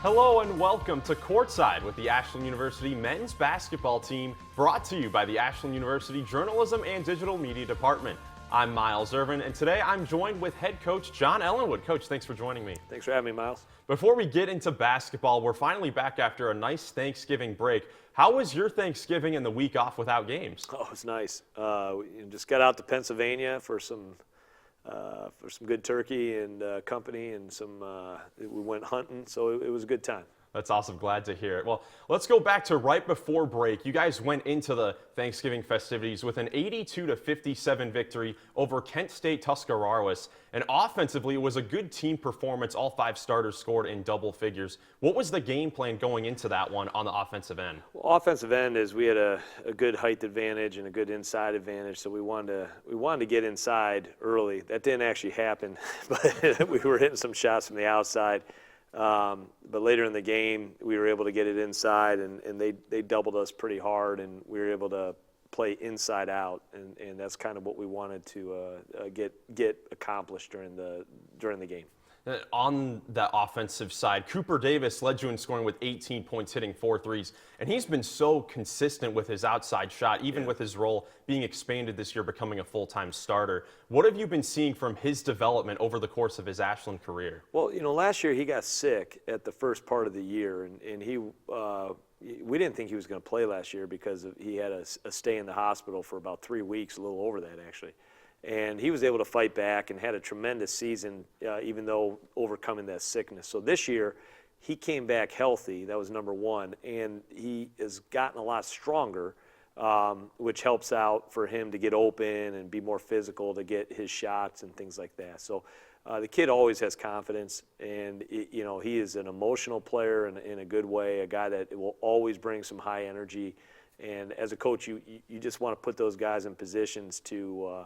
Hello and welcome to Courtside with the Ashland University men's basketball team, brought to you by the Ashland University Journalism and Digital Media Department. I'm Miles Irvin, and today I'm joined with head coach John Ellenwood. Coach, thanks for joining me. Thanks for having me, Miles. Before we get into basketball, we're finally back after a nice Thanksgiving break. How was your Thanksgiving and the week off without games? Oh, it was nice. We just got out to Pennsylvania for some good turkey and company, and we went hunting, so it was a good time. That's awesome. Glad to hear it. Well, let's go back to right before break. You guys went into the Thanksgiving festivities with an 82-57 victory over Kent State-Tuscarawas. And offensively, it was a good team performance. All 5 starters scored in double figures. What was the game plan going into that one on the offensive end? Well, offensive end is we had a good height advantage and a good inside advantage, so we wanted to get inside early. That didn't actually happen, but we were hitting some shots from the outside. But later in the game, we were able to get it inside, and they doubled us pretty hard, and we were able to play inside out, and that's kind of what we wanted to get accomplished during the game. On that offensive side, Cooper Davis led you in scoring with 18 points, hitting 4 threes, and he's been so consistent with his outside shot, even with his role being expanded this year, becoming a full-time starter. What have you been seeing from his development over the course of his Ashland career? Well, last year he got sick at the first part of the year, and we didn't think he was going to play last year because he had a stay in the hospital for about 3 weeks, a little over that actually. And he was able to fight back and had a tremendous season, even though overcoming that sickness. So this year, he came back healthy. That was number one. And he has gotten a lot stronger, which helps out for him to get open and be more physical to get his shots and things like that. So the kid always has confidence. And, he is an emotional player in a good way, a guy that will always bring some high energy. And as a coach, you just want to put those guys in positions to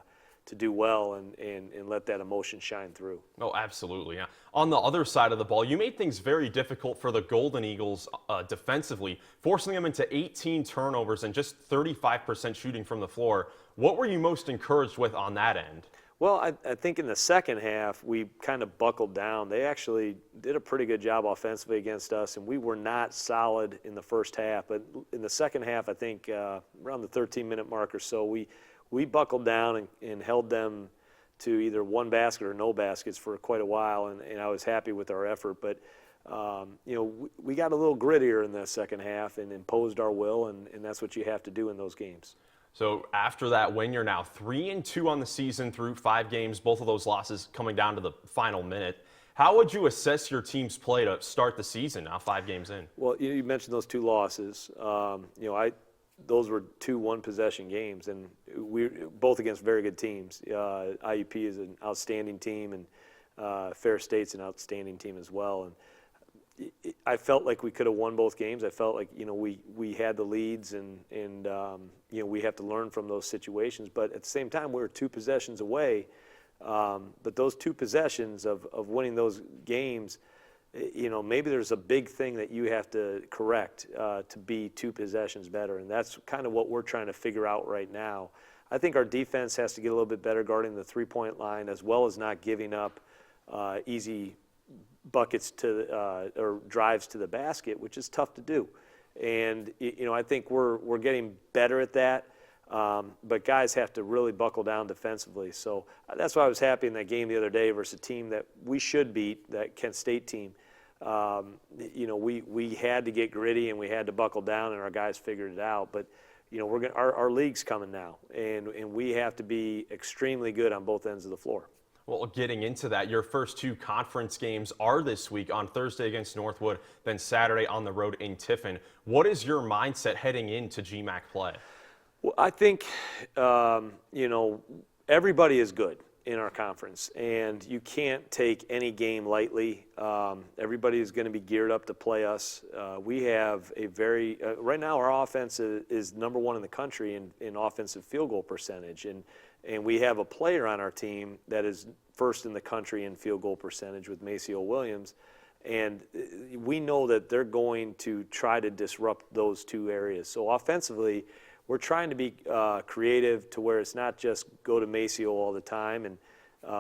do well and let that emotion shine through. Oh, absolutely. Yeah. On the other side of the ball, you made things very difficult for the Golden Eagles defensively, forcing them into 18 turnovers and just 35% shooting from the floor. What were you most encouraged with on that end? Well, I think in the second half, we kind of buckled down. They actually did a pretty good job offensively against us, and we were not solid in the first half. But in the second half, I think around the 13-minute mark or so, we buckled down and held them to either one basket or no baskets for quite a while, and I was happy with our effort. But, we got a little grittier in the second half and imposed our will, and that's what you have to do in those games. So after that win, you're now 3-2 on the season through 5 games, both of those losses coming down to the final minute. How would you assess your team's play to start the season now, 5 games in? Well, you mentioned those 2 losses. Those were 2 one-possession games, and we both against very good teams. IUP is an outstanding team, and Fair State's an outstanding team as well. And I felt like we could have won both games. I felt like we had the leads, and we have to learn from those situations. But at the same time, we were 2 possessions away. But those 2 possessions of winning those games, maybe there's a big thing that you have to correct to be 2 possessions better, and that's kind of what we're trying to figure out right now. I think our defense has to get a little bit better guarding the 3-point line, as well as not giving up easy buckets or drives to the basket, which is tough to do. And I think we're getting better at that. But guys have to really buckle down defensively. So that's why I was happy in that game the other day versus a team that we should beat, that Kent State team. We had to get gritty and we had to buckle down, and our guys figured it out. But our league's coming now, and we have to be extremely good on both ends of the floor. Well, getting into that, your first 2 conference games are this week, on Thursday against Northwood, then Saturday on the road in Tiffin. What is your mindset heading into GMAC play? Well, I think, everybody is good in our conference, and you can't take any game lightly. Everybody is going to be geared up to play us. We have a right now our offense is number 1 in the country in offensive field goal percentage, and we have a player on our team that is first in the country in field goal percentage with Maceo Williams. And we know that they're going to try to disrupt those 2 areas. So offensively, we're trying to be creative to where it's not just go to Maceo all the time, and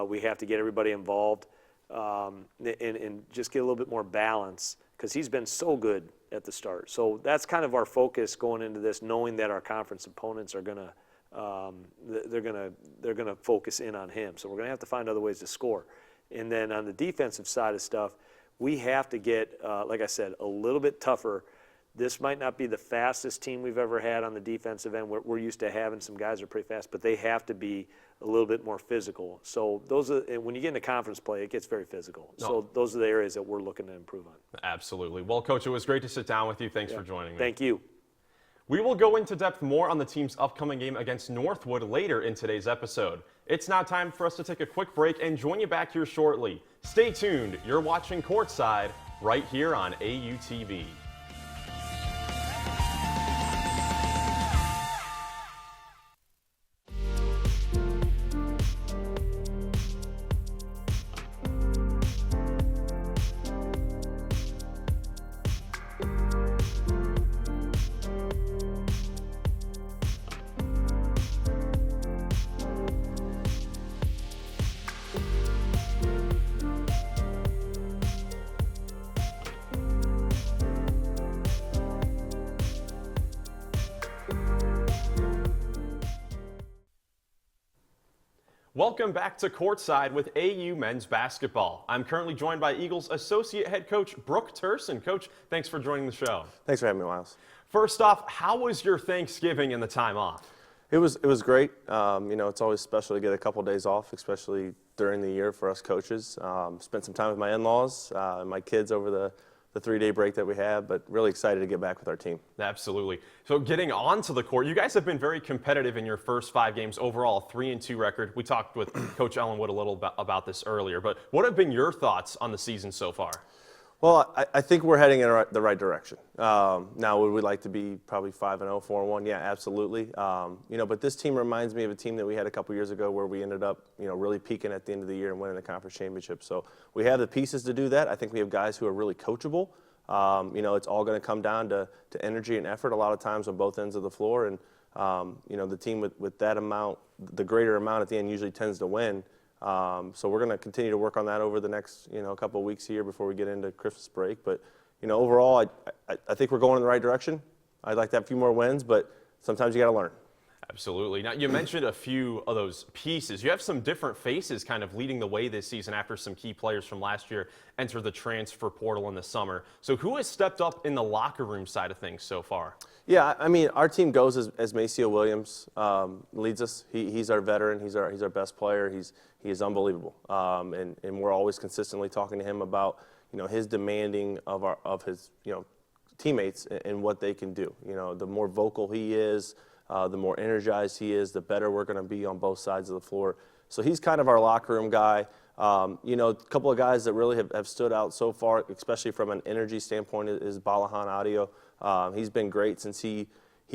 we have to get everybody involved and just get a little bit more balance because he's been so good at the start. So that's kind of our focus going into this, knowing that our conference opponents are going to they're going to focus in on him. So we're going to have to find other ways to score. And then on the defensive side of stuff, we have to get, like I said, a little bit tougher. This might not be the fastest team we've ever had on the defensive end. We're used to having some guys that are pretty fast, but they have to be a little bit more physical. So those are, when you get into conference play, it gets very physical. No. So those are the areas that we're looking to improve on. Absolutely. Well, Coach, it was great to sit down with you. Thanks for joining me. Thank you. We will go into depth more on the team's upcoming game against Northwood later in today's episode. It's now time for us to take a quick break and join you back here shortly. Stay tuned. You're watching Courtside right here on AUTV. Welcome back to Courtside with AU men's basketball. I'm currently joined by Eagles Associate Head Coach Brook Turson. Coach, thanks for joining the show. Thanks for having me, Miles. First off, how was your Thanksgiving and the time off? It was great. It's always special to get a couple days off, especially during the year for us coaches. Spent some time with my in-laws and my kids over the 3-day break that we had, but really excited to get back with our team. Absolutely. So getting onto the court, you guys have been very competitive in your first 5 games overall, 3-2 record. We talked with Coach Ellenwood a little about this earlier, but what have been your thoughts on the season so far? Well, I think we're heading in the right direction. Now, would we like to be probably 5-0, 4-1? Yeah, absolutely. But this team reminds me of a team that we had a couple years ago where we ended up, really peaking at the end of the year and winning the conference championship. So we have the pieces to do that. I think we have guys who are really coachable. It's all going to come down to energy and effort a lot of times on both ends of the floor. And, the team with that amount, the greater amount at the end usually tends to win. So we're going to continue to work on that over the next, couple of weeks here before we get into Christmas break. But, overall, I think we're going in the right direction. I'd like to have a few more wins, but sometimes you got to learn. Absolutely. Now, you mentioned a few of those pieces. You have some different faces kind of leading the way this season after some key players from last year entered the transfer portal in the summer. So who has stepped up in the locker room side of things so far? Yeah, our team goes as Maceo Williams leads us. He's our veteran. He's our best player. He is unbelievable. And we're always consistently talking to him about, his demanding of his, teammates and what they can do. The more vocal he is, the more energized he is, the better we're going to be on both sides of the floor. So he's kind of our locker room guy. A couple of guys that really have stood out so far, especially from an energy standpoint, is Balahan Audio. He's been great since he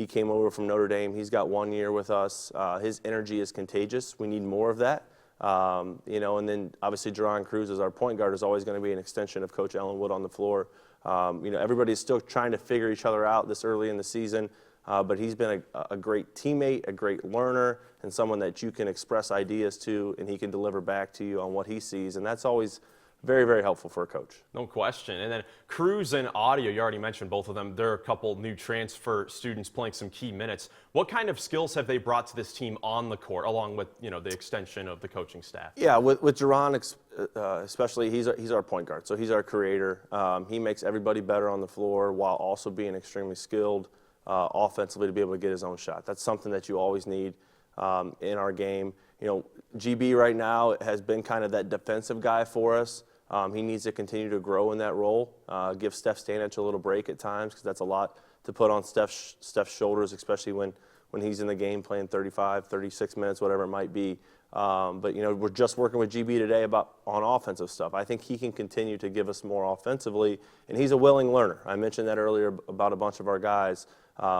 came over from Notre Dame. He's got 1 year with us. His energy is contagious. We need more of that. And then obviously Jerron Cruz as our point guard is always going to be an extension of Coach Ellenwood on the floor. Everybody's still trying to figure each other out this early in the season. But he's been a great teammate, a great learner, and someone that you can express ideas to, and he can deliver back to you on what he sees. And that's always very, very helpful for a coach. No question. And then Cruz and Audio, you already mentioned both of them. There are a couple new transfer students playing some key minutes. What kind of skills have they brought to this team on the court, along with the extension of the coaching staff? Yeah, with Jerron especially, he's our point guard. So he's our creator. He makes everybody better on the floor while also being extremely skilled offensively to be able to get his own shot. That's something that you always need in our game. GB right now has been kind of that defensive guy for us. He needs to continue to grow in that role. Give Steph Stanich a little break at times because that's a lot to put on Steph's shoulders, especially when he's in the game playing 35, 36 minutes, whatever it might be. But we're just working with GB today on offensive stuff. I think he can continue to give us more offensively, and he's a willing learner. I mentioned that earlier about a bunch of our guys.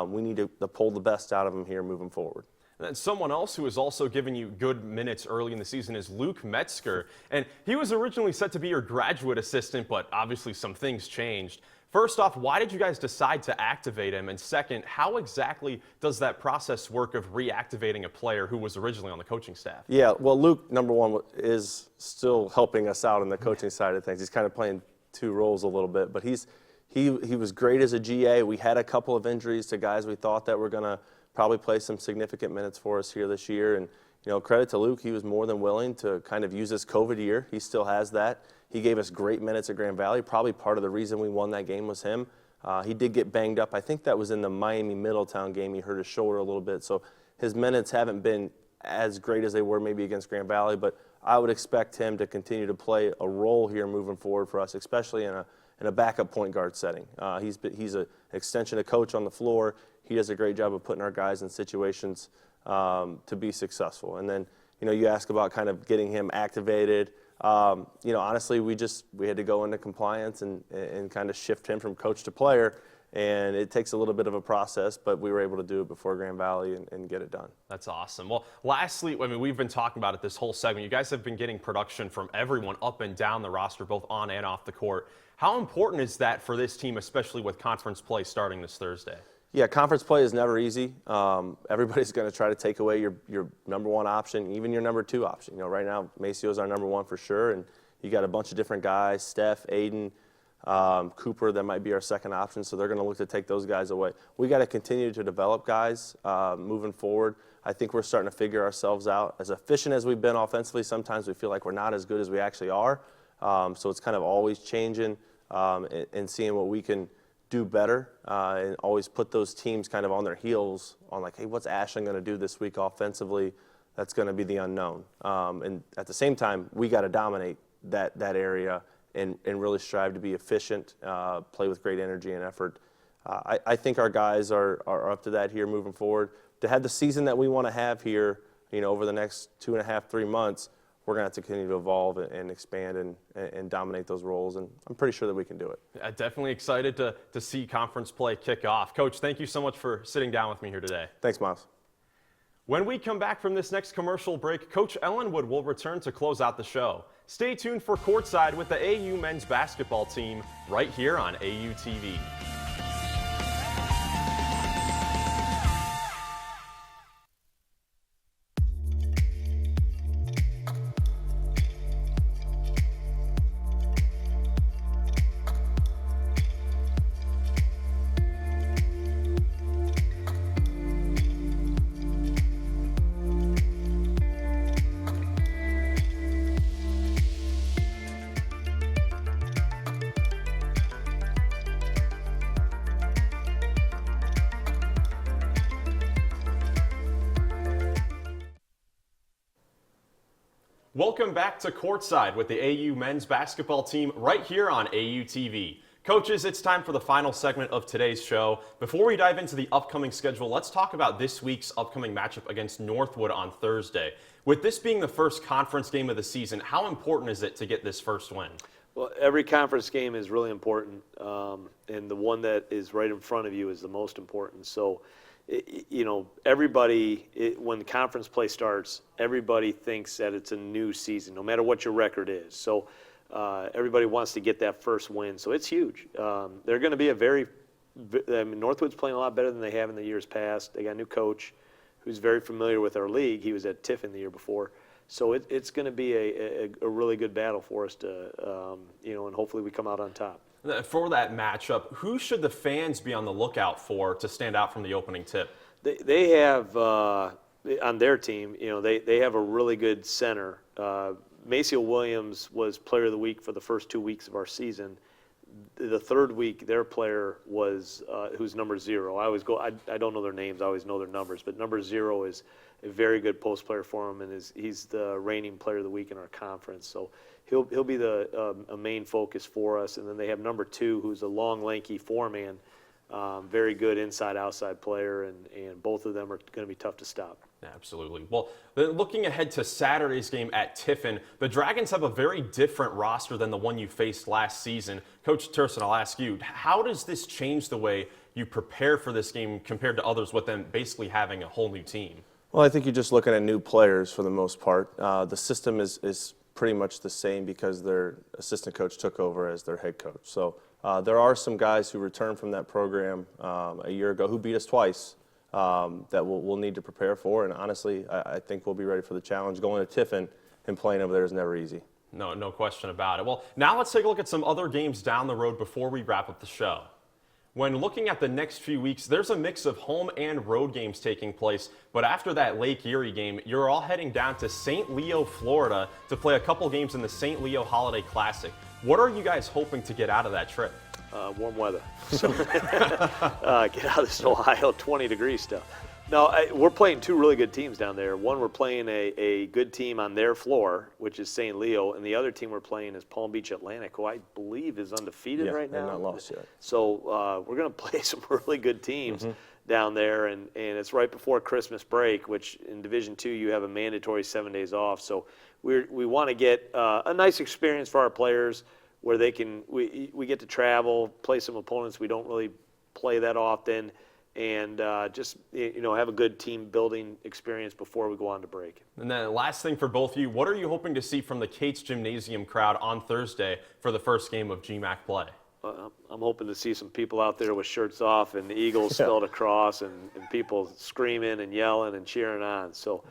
We need to pull the best out of him here moving forward. And then someone else who has also given you good minutes early in the season is Luke Metzger. And he was originally set to be your graduate assistant, but obviously some things changed. First off, why did you guys decide to activate him? And second, how exactly does that process work of reactivating a player who was originally on the coaching staff? Yeah, well, Luke, number one, is still helping us out on the coaching side of things. He's kind of playing two roles a little bit, but he's he was great as a GA. We had a couple of injuries to guys we thought that were going to probably play some significant minutes for us here this year. And, credit to Luke, he was more than willing to kind of use this COVID year. He still has that. He gave us great minutes at Grand Valley. Probably part of the reason we won that game was him. He did get banged up. I think that was in the Miami-Middletown game. He hurt his shoulder a little bit. So his minutes haven't been as great as they were maybe against Grand Valley, but I would expect him to continue to play a role here moving forward for us, especially in a backup point guard setting. He's an extension of coach on the floor. He does a great job of putting our guys in situations to be successful. And then, you ask about kind of getting him activated. Honestly, we had to go into compliance and kind of shift him from coach to player. And it takes a little bit of a process, but we were able to do it before Grand Valley and get it done. That's awesome. Well, lastly, we've been talking about it this whole segment. You guys have been getting production from everyone up and down the roster, both on and off the court. How important is that for this team, especially with conference play starting this Thursday? Yeah, conference play is never easy. Everybody's going to try to take away your number one option, even your number two option. Right now, Maceo is our number one for sure, and you got a bunch of different guys, Steph, Aiden, Cooper, that might be our second option, so they're going to look to take those guys away. We got to continue to develop guys moving forward. I think we're starting to figure ourselves out. As efficient as we've been offensively, sometimes we feel like we're not as good as we actually are. So it's kind of always changing and seeing what we can do better and always put those teams kind of on their heels on like, hey, what's Ashland going to do this week offensively? That's going to be the unknown. And at the same time, we got to dominate that area and really strive to be efficient, play with great energy and effort. I think our guys are up to that here moving forward. To have the season that we want to have here, over the next 2.5, 3 months, we're going to have to continue to evolve and expand and dominate those roles, and I'm pretty sure that we can do it. Definitely excited to see conference play kick off. Coach, thank you so much for sitting down with me here today. Thanks, Miles. When we come back from this next commercial break, Coach Ellenwood will return to close out the show. Stay tuned for Courtside with the AU men's basketball team right here on AU TV. Welcome back to Courtside with the AU men's basketball team right here on AU TV. Coaches, it's time for the final segment of today's show. Before we dive into the upcoming schedule, let's talk about this week's upcoming matchup against Northwood on Thursday. With this being the first conference game of the season, how important is it to get this first win? Well, every conference game is really important, and the one that is right in front of you is the most important. So, everybody, when conference play starts, everybody thinks that it's a new season, no matter what your record is. So everybody wants to get that first win. So it's huge. They're going to be Northwood's playing a lot better than they have in the years past. They got a new coach who's very familiar with our league. He was at Tiffin the year before. So it's going to be a really good battle for us to, and hopefully we come out on top. For that matchup, who should the fans be on the lookout for to stand out from the opening tip? They have, on their team, they have a really good center. Maceo Williams was player of the week for the first 2 weeks of our season. The third week, their player was, who's number 0. I don't know their names, I always know their numbers, but number 0 is a very good post player for him, and he's the reigning player of the week in our conference. So he'll be a main focus for us. And then they have number 2, who's a long, lanky 4-man, very good inside-outside player, and both of them are going to be tough to stop. Absolutely. Well, looking ahead to Saturday's game at Tiffin, the Dragons have a very different roster than the one you faced last season. Coach Turson, I'll ask you, how does this change the way you prepare for this game compared to others with them basically having a whole new team? Well, I think you're just looking at new players for the most part. The system is pretty much the same because their assistant coach took over as their head coach. So there are some guys who returned from that program a year ago who beat us twice that we'll need to prepare for. And honestly, I think we'll be ready for the challenge. Going to Tiffin and playing over there is never easy. No question about it. Well, now let's take a look at some other games down the road before we wrap up the show. When looking at the next few weeks, there's a mix of home and road games taking place, but after that Lake Erie game, you're all heading down to St. Leo, Florida to play a couple games in the St. Leo Holiday Classic. What are you guys hoping to get out of that trip? Warm weather. So, get out of this Ohio 20-degree stuff. No, we're playing two really good teams down there. One, we're playing a good team on their floor, which is St. Leo, and the other team we're playing is Palm Beach Atlantic, who I believe is undefeated right now. Yeah, not lost yet. So we're going to play some really good teams down there, and it's right before Christmas break, which in Division II you have a mandatory 7 days off. So we want to get a nice experience for our players where we get to travel, play some opponents we don't really play that often, and just have a good team building experience before we go on to break. And then last thing for both of you, what are you hoping to see from the Cates Gymnasium crowd on Thursday for the first game of GMAC play? I'm hoping to see some people out there with shirts off and the Eagles spelled across and people screaming and yelling and cheering on. So,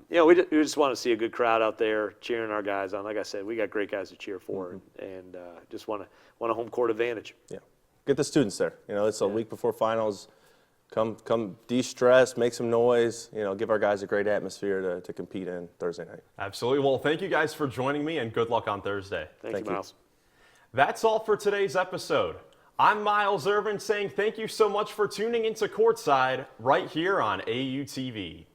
we just want to see a good crowd out there cheering our guys on. Like I said, we got great guys to cheer for, and just want a home court advantage. Yeah. Get the students there. It's a week before finals. Come de-stress, make some noise, give our guys a great atmosphere to compete in Thursday night. Absolutely. Well, thank you guys for joining me, and good luck on Thursday. Thank you, Miles. That's all for today's episode. I'm Miles Irvin saying thank you so much for tuning into Courtside right here on AUTV.